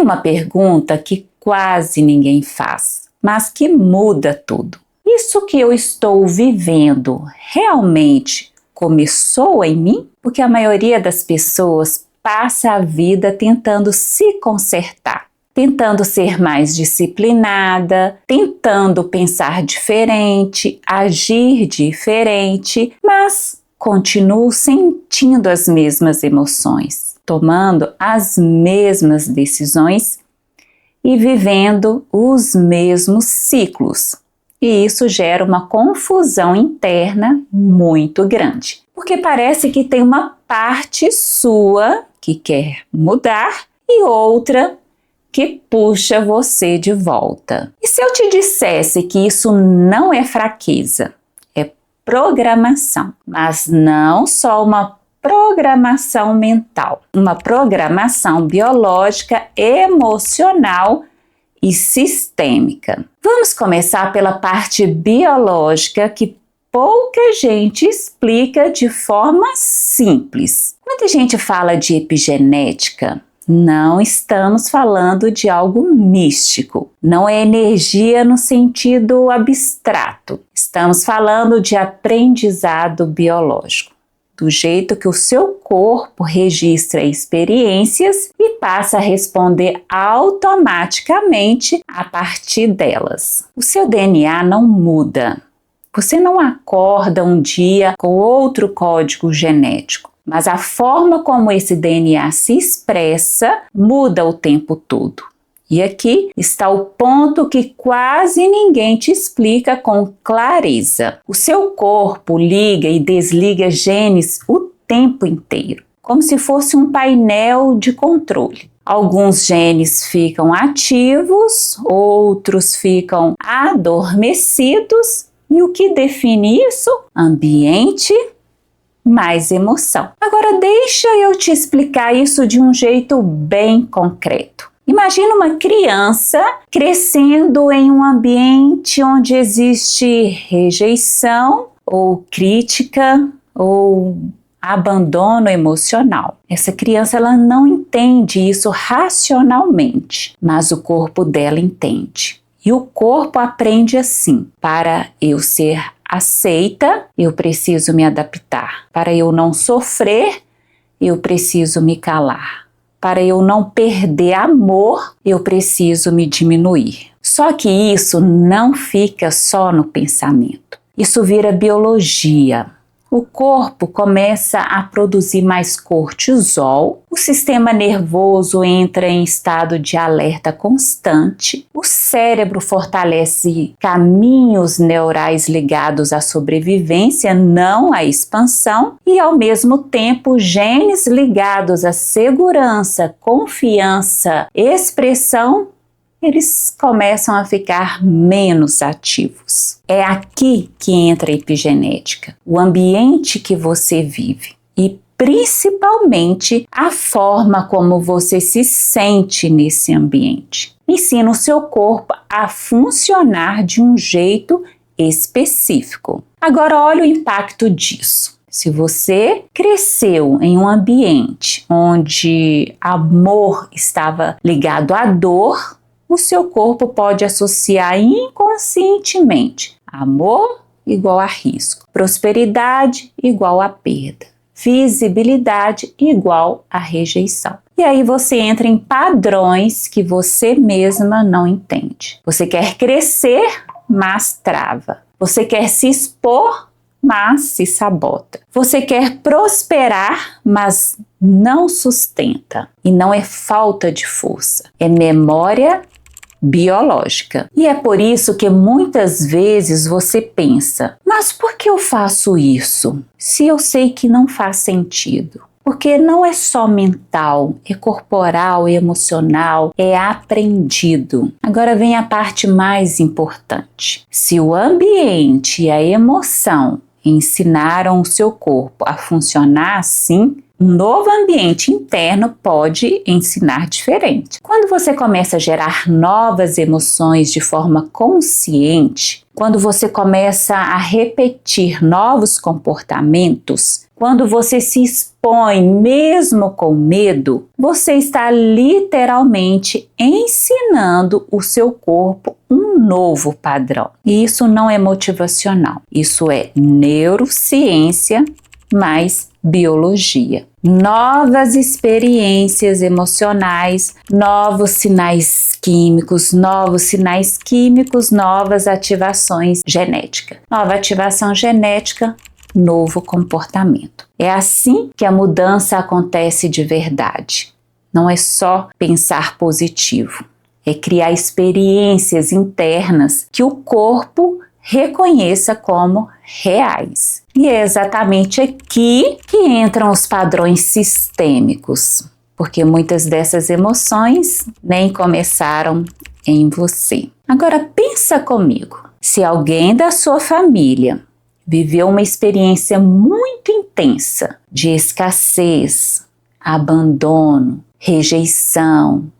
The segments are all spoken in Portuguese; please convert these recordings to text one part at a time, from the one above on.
uma pergunta que quase ninguém faz, mas que muda tudo. Isso que eu estou vivendo realmente começou em mim? Porque a maioria das pessoas passa a vida tentando se consertar, tentando ser mais disciplinada, tentando pensar diferente, agir diferente, mas continuo sentindo as mesmas emoções, tomando as mesmas decisões e vivendo os mesmos ciclos. E isso gera uma confusão interna muito grande, porque parece que tem uma parte sua que quer mudar e outra que puxa você de volta. E se eu te dissesse que isso não é fraqueza, é programação, mas não só uma programação mental, uma programação biológica, emocional e sistêmica. Vamos começar pela parte biológica que pouca gente explica de forma simples. Quando a gente fala de epigenética, não estamos falando de algo místico, não é energia no sentido abstrato. Estamos falando de aprendizado biológico, do jeito que o seu corpo registra experiências e passa a responder automaticamente a partir delas. O seu DNA não muda. Você não acorda um dia com outro código genético, mas a forma como esse DNA se expressa muda o tempo todo. E aqui está o ponto que quase ninguém te explica com clareza. O seu corpo liga e desliga genes o tempo inteiro, como se fosse um painel de controle. Alguns genes ficam ativos, outros ficam adormecidos. E o que define isso? Ambiente mais emoção. Agora deixa eu te explicar isso de um jeito bem concreto. Imagina uma criança crescendo em um ambiente onde existe rejeição ou crítica ou abandono emocional. Essa criança ela não entende isso racionalmente, mas o corpo dela entende. E o corpo aprende assim: para eu ser aceita, eu preciso me adaptar. Para eu não sofrer, eu preciso me calar. Para eu não perder amor, eu preciso me diminuir. Só que isso não fica só no pensamento. Isso vira biologia. O corpo começa a produzir mais cortisol, o sistema nervoso entra em estado de alerta constante, o cérebro fortalece caminhos neurais ligados à sobrevivência, não à expansão, e ao mesmo tempo genes ligados à segurança, confiança, expressão, eles começam a ficar menos ativos. É aqui que entra a epigenética, o ambiente que você vive e principalmente a forma como você se sente nesse ambiente. Ensina o seu corpo a funcionar de um jeito específico. Agora olha o impacto disso. Se você cresceu em um ambiente onde amor estava ligado à dor, o seu corpo pode associar inconscientemente amor igual a risco, prosperidade igual a perda, visibilidade igual a rejeição. E aí você entra em padrões que você mesma não entende. Você quer crescer, mas trava. Você quer se expor, mas se sabota. Você quer prosperar, mas não sustenta. E não é falta de força, é memória biológica. E é por isso que muitas vezes você pensa: mas por que eu faço isso? Se eu sei que não faz sentido. Porque não é só mental, é corporal, é emocional, é aprendido. Agora vem a parte mais importante. Se o ambiente e a emoção ensinaram o seu corpo a funcionar assim, um novo ambiente interno pode ensinar diferente. Quando você começa a gerar novas emoções de forma consciente, quando você começa a repetir novos comportamentos, quando você se expõe mesmo com medo, você está literalmente ensinando o seu corpo um novo padrão. E isso não é motivacional, isso é neurociência mais biologia. Novas experiências emocionais, novos sinais químicos, novas ativações genéticas. Nova ativação genética, novo comportamento. É assim que a mudança acontece de verdade. Não é só pensar positivo, é criar experiências internas que o corpo reconheça como reais. E é exatamente aqui que entram os padrões sistêmicos, porque muitas dessas emoções nem começaram em você. Agora pensa comigo, se alguém da sua família viveu uma experiência muito intensa de escassez, abandono, rejeição,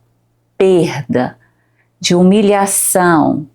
perda, de humilhação,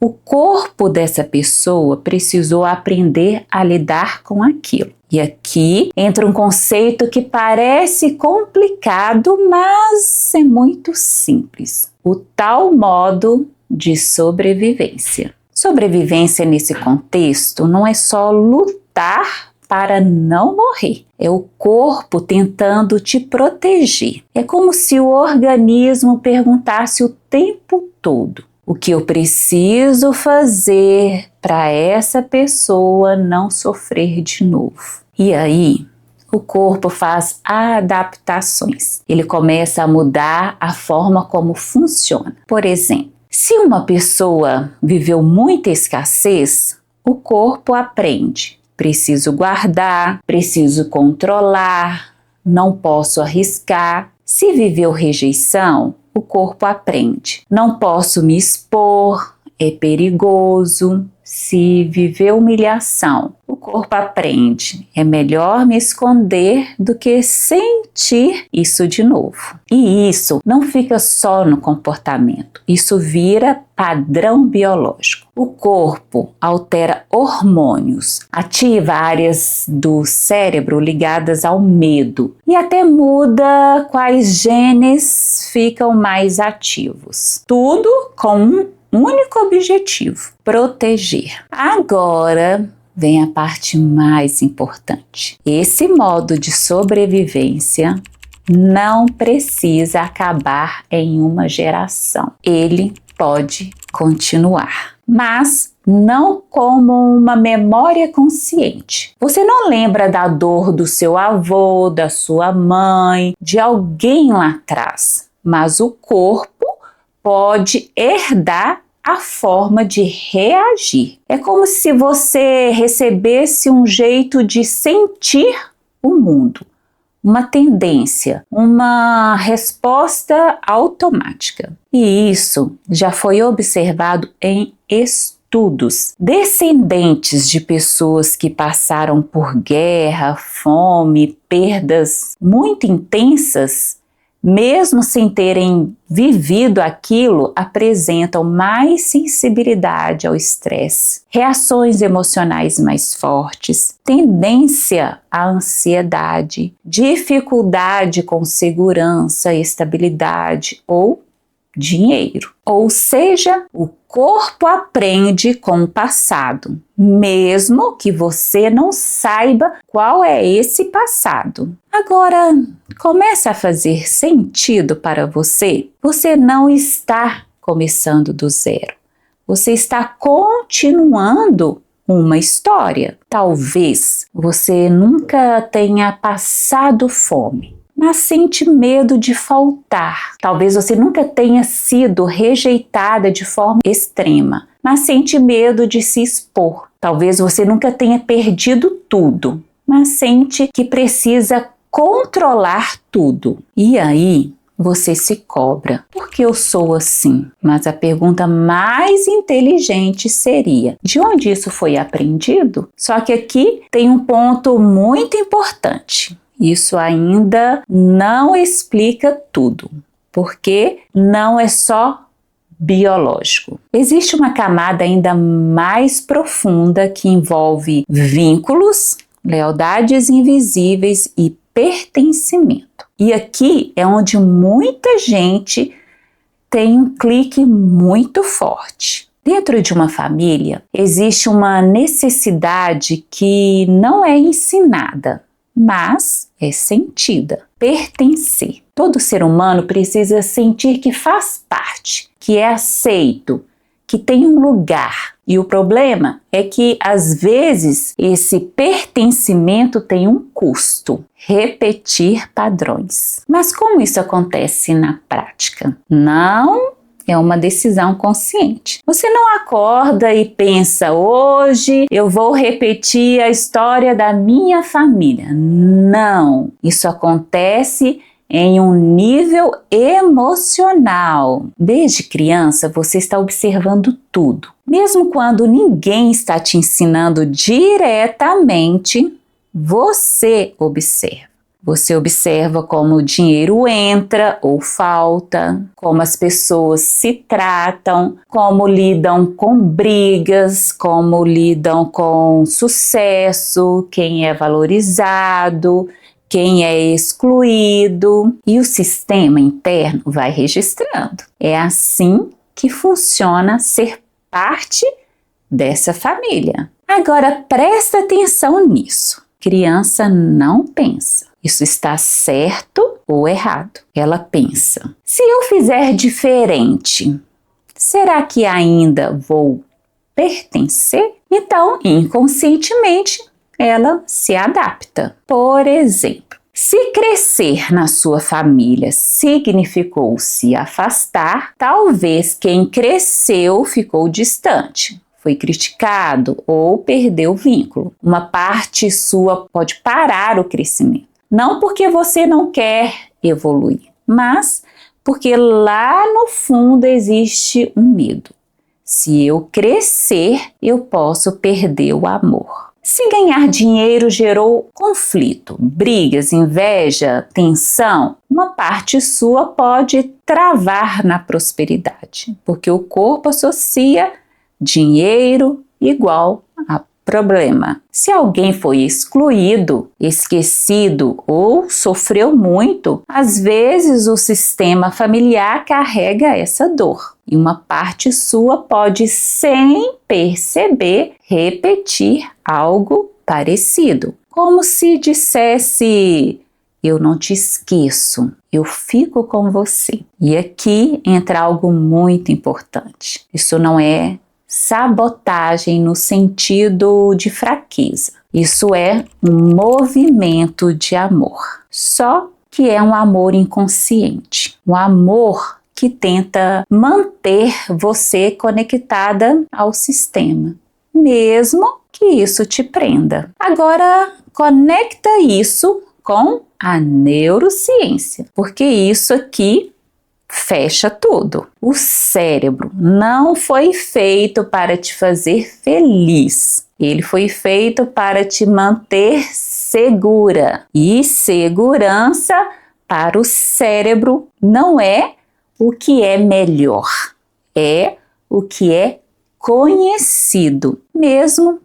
o corpo dessa pessoa precisou aprender a lidar com aquilo. E aqui entra um conceito que parece complicado, mas é muito simples. O tal modo de sobrevivência. Sobrevivência nesse contexto não é só lutar para não morrer. É o corpo tentando te proteger. É como se o organismo perguntasse o tempo todo: o que eu preciso fazer para essa pessoa não sofrer de novo? E aí, o corpo faz adaptações. Ele começa a mudar a forma como funciona. Por exemplo, se uma pessoa viveu muita escassez, o corpo aprende: preciso guardar, preciso controlar, não posso arriscar. Se viveu rejeição, o corpo aprende: não posso me expor, é perigoso. Se viver humilhação, o corpo aprende: é melhor me esconder do que sentir isso de novo. E isso não fica só no comportamento, isso vira padrão biológico. O corpo altera hormônios, ativa áreas do cérebro ligadas ao medo e até muda quais genes ficam mais ativos. Tudo com um único objetivo: proteger. Agora vem a parte mais importante. Esse modo de sobrevivência não precisa acabar em uma geração. Ele pode continuar, mas não como uma memória consciente. Você não lembra da dor do seu avô, da sua mãe, de alguém lá atrás, mas o corpo pode herdar a forma de reagir. É como se você recebesse um jeito de sentir o mundo, uma tendência, uma resposta automática. E isso já foi observado em estudos. Descendentes de pessoas que passaram por guerra, fome, perdas muito intensas, mesmo sem terem vivido aquilo, apresentam mais sensibilidade ao estresse, reações emocionais mais fortes, tendência à ansiedade, dificuldade com segurança, estabilidade ou dinheiro. Ou seja, o corpo aprende com o passado, mesmo que você não saiba qual é esse passado. Agora, começa a fazer sentido para você? Você não está começando do zero. Você está continuando uma história. Talvez você nunca tenha passado fome, mas sente medo de faltar. Talvez você nunca tenha sido rejeitada de forma extrema, mas sente medo de se expor. Talvez você nunca tenha perdido tudo, mas sente que precisa controlar tudo. E aí você se cobra: por que eu sou assim? Mas a pergunta mais inteligente seria: de onde isso foi aprendido? Só que aqui tem um ponto muito importante. isso ainda não explica tudo, porque não é só biológico. Existe uma camada ainda mais profunda que envolve vínculos, lealdades invisíveis e pertencimento. E aqui é onde muita gente tem um clique muito forte. Dentro de uma família, existe uma necessidade que não é ensinada, mas é sentida: pertencer. Todo ser humano precisa sentir que faz parte, que é aceito, que tem um lugar. E o problema é que, às vezes, esse pertencimento tem um custo: repetir padrões. Mas como isso acontece na prática? Não é uma decisão consciente. Você não acorda e pensa: hoje eu vou repetir a história da minha família. Não, isso acontece em um nível emocional. Desde criança você está observando tudo. Mesmo quando ninguém está te ensinando diretamente, você observa. Você observa como o dinheiro entra ou falta, como as pessoas se tratam, como lidam com brigas, como lidam com sucesso, quem é valorizado, quem é excluído, e o sistema interno vai registrando. É assim que funciona ser parte dessa família. Agora presta atenção nisso. Criança não pensa: isso está certo ou errado. Ela pensa: se eu fizer diferente, será que ainda vou pertencer? Então, inconscientemente, ela se adapta. Por exemplo, se crescer na sua família significou se afastar, talvez quem cresceu ficou distante, foi criticado ou perdeu o vínculo. Uma parte sua pode parar o crescimento. Não porque você não quer evoluir, mas porque lá no fundo existe um medo. Se eu crescer, eu posso perder o amor. Se ganhar dinheiro gerou conflito, brigas, inveja, tensão, uma parte sua pode travar na prosperidade, porque o corpo associa dinheiro igual a problema. Se alguém foi excluído, esquecido ou sofreu muito, às vezes o sistema familiar carrega essa dor. E uma parte sua pode, sem perceber, repetir algo parecido. Como se dissesse: eu não te esqueço, eu fico com você. E aqui entra algo muito importante. Isso não é sabotagem no sentido de fraqueza. Isso é um movimento de amor. Só que é um amor inconsciente. Um amor que tenta manter você conectada ao sistema, mesmo que isso te prenda. Agora, conecta isso com a neurociência, porque isso aqui fecha tudo. O cérebro não foi feito para te fazer feliz. Ele foi feito para te manter segura. E segurança para o cérebro não é o que é melhor, é o que é conhecido, mesmo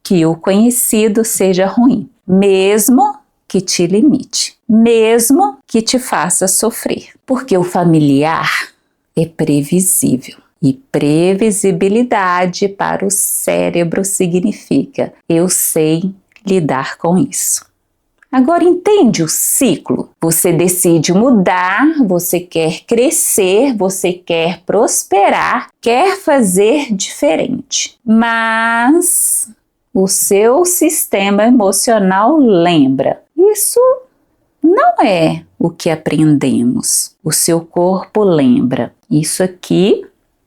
que o conhecido seja ruim, mesmo que te limite, mesmo que te faça sofrer, porque o familiar é previsível. E previsibilidade para o cérebro significa: eu sei lidar com isso. Agora entende o ciclo? Você decide mudar, você quer crescer, você quer prosperar, quer fazer diferente. Mas o seu sistema emocional lembra: isso não é o que aprendemos. O seu corpo lembra: isso aqui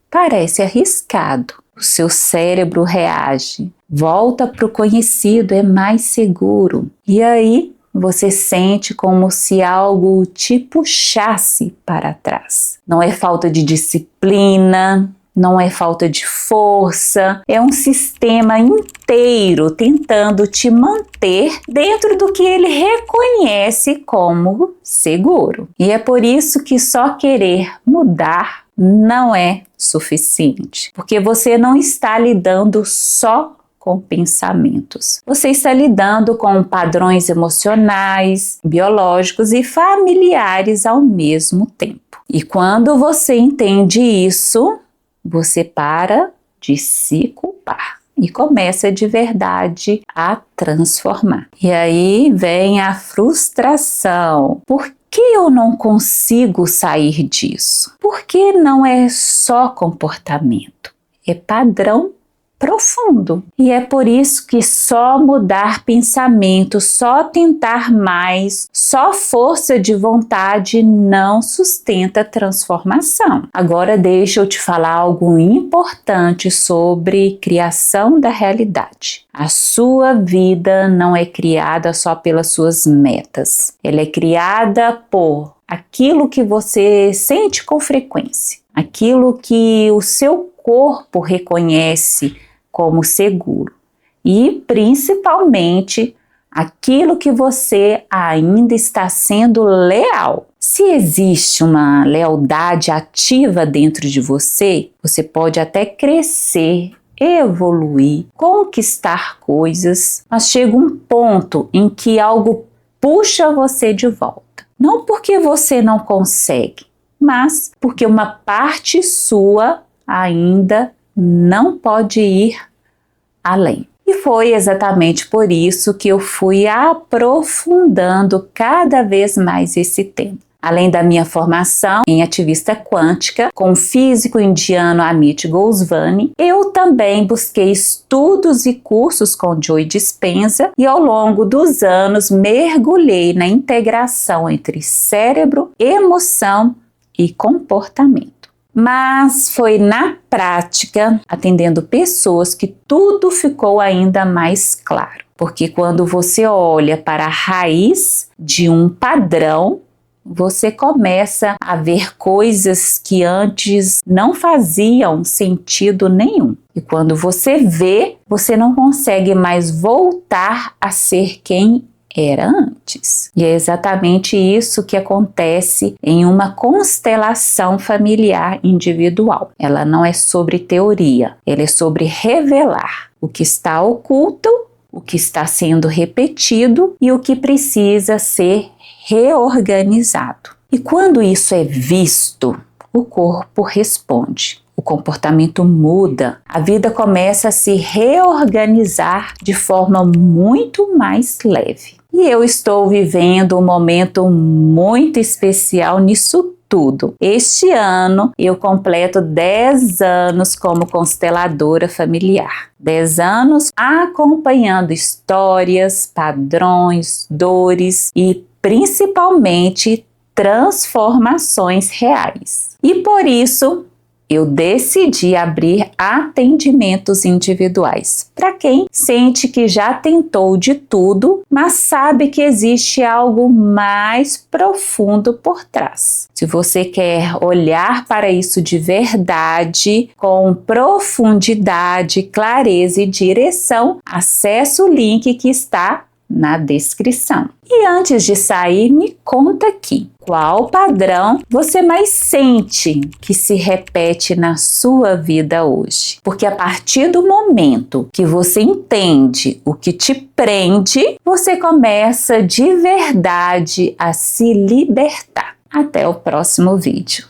parece arriscado. O seu cérebro reage, volta para o conhecido, é mais seguro. E aí você sente como se algo te puxasse para trás. Não é falta de disciplina, não é falta de força, é um sistema inteiro tentando te manter dentro do que ele reconhece como seguro. E é por isso que só querer mudar não é suficiente, porque você não está lidando só com pensamentos. Você está lidando com padrões emocionais, biológicos e familiares ao mesmo tempo. E quando você entende isso, você para de se culpar e começa de verdade a transformar. E aí vem a frustração. Por que eu não consigo sair disso? Porque não é só comportamento, é padrão profundo. E é por isso que só mudar pensamento, só tentar mais, só força de vontade não sustenta transformação. Agora deixa eu te falar algo importante sobre criação da realidade. A sua vida não é criada só pelas suas metas. Ela é criada por aquilo que você sente com frequência, aquilo que o seu corpo reconhece como seguro e principalmente aquilo que você ainda está sendo leal. Se existe uma lealdade ativa dentro de você, você pode até crescer, evoluir, conquistar coisas, mas chega um ponto em que algo puxa você de volta. Não porque você não consegue, mas porque uma parte sua ainda não pode ir além. E foi exatamente por isso que eu fui aprofundando cada vez mais esse tema. Além da minha formação em ativista quântica com o físico indiano Amit Goswami, eu também busquei estudos e cursos com Joe Dispenza e ao longo dos anos mergulhei na integração entre cérebro, emoção e comportamento. Mas foi na prática, atendendo pessoas, que tudo ficou ainda mais claro. Porque quando você olha para a raiz de um padrão, você começa a ver coisas que antes não faziam sentido nenhum. E quando você vê, você não consegue mais voltar a ser quem era antes. E é exatamente isso que acontece em uma constelação familiar individual. Ela não é sobre teoria, ela é sobre revelar o que está oculto, o que está sendo repetido e o que precisa ser reorganizado. E quando isso é visto, o corpo responde. O comportamento muda, a vida começa a se reorganizar de forma muito mais leve. E eu estou vivendo um momento muito especial nisso tudo. Este ano eu completo 10 anos como consteladora familiar. 10 anos acompanhando histórias, padrões, dores e principalmente transformações reais. E por isso eu decidi abrir atendimentos individuais para quem sente que já tentou de tudo, mas sabe que existe algo mais profundo por trás. Se você quer olhar para isso de verdade, com profundidade, clareza e direção, acesse o link que está na descrição. E antes de sair, me conta aqui, qual padrão você mais sente que se repete na sua vida hoje? Porque a partir do momento que você entende o que te prende, você começa de verdade a se libertar. Até o próximo vídeo.